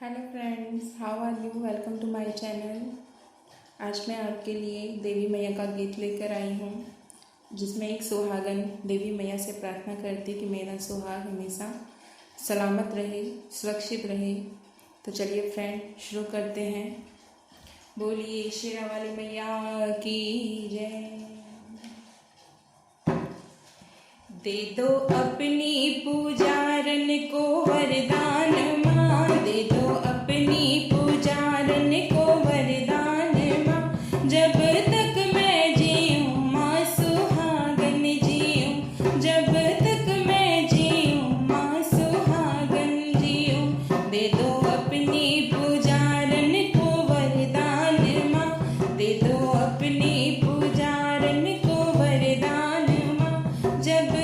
Hello friends, how are you? Welcome to my channel. आज मैं आपके लिए देवी मैया का गीत लेकर आई हूँ, जिसमें एक सुहागन देवी मैया से प्रार्थना करती कि मेरा सुहाग हमेशा सलामत रहे, सुरक्षित रहे। तो चलिए फ्रेंड, शुरू करते हैं। बोलिए शेरा वाली मैया की जय। दे दो अपनी पुजारन को वरदान माँ, दे दो अपनी पुजारन को वरदान माँ। जब तक मैं जीऊँ माँ सुहागन जीऊँ, जब तक मैं जीऊँ माँ सुहागन जीऊँ। दे दो अपनी पुजारन को वरदान माँ, दे दो अपनी पुजारन को वरदान माँ। जब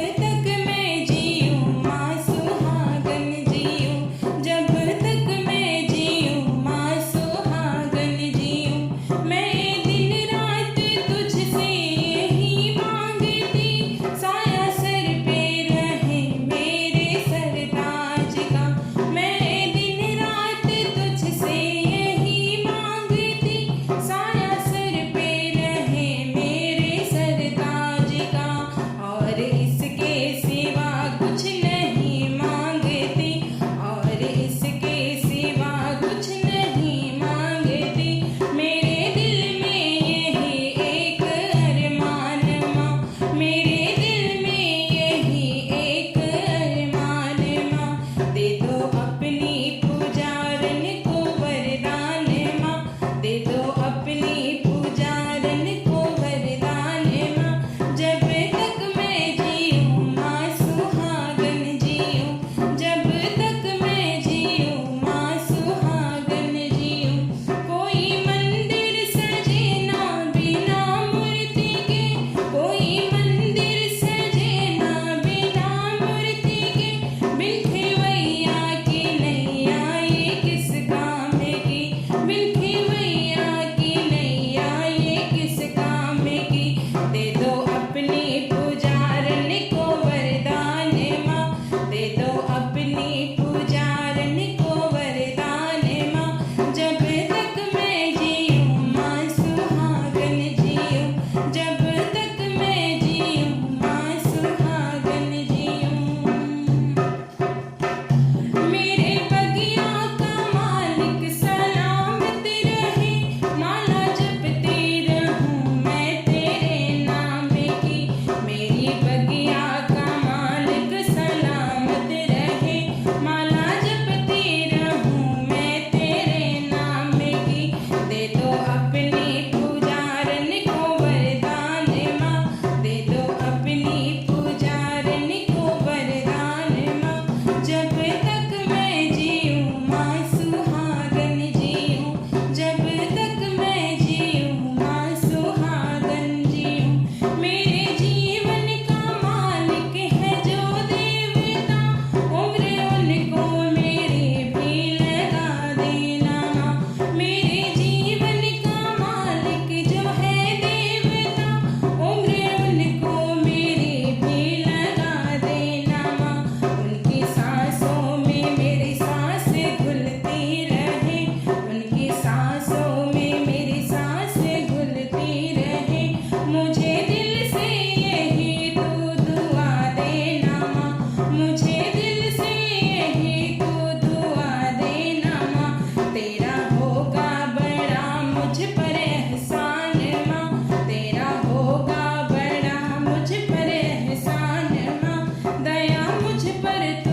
मुझ पर तू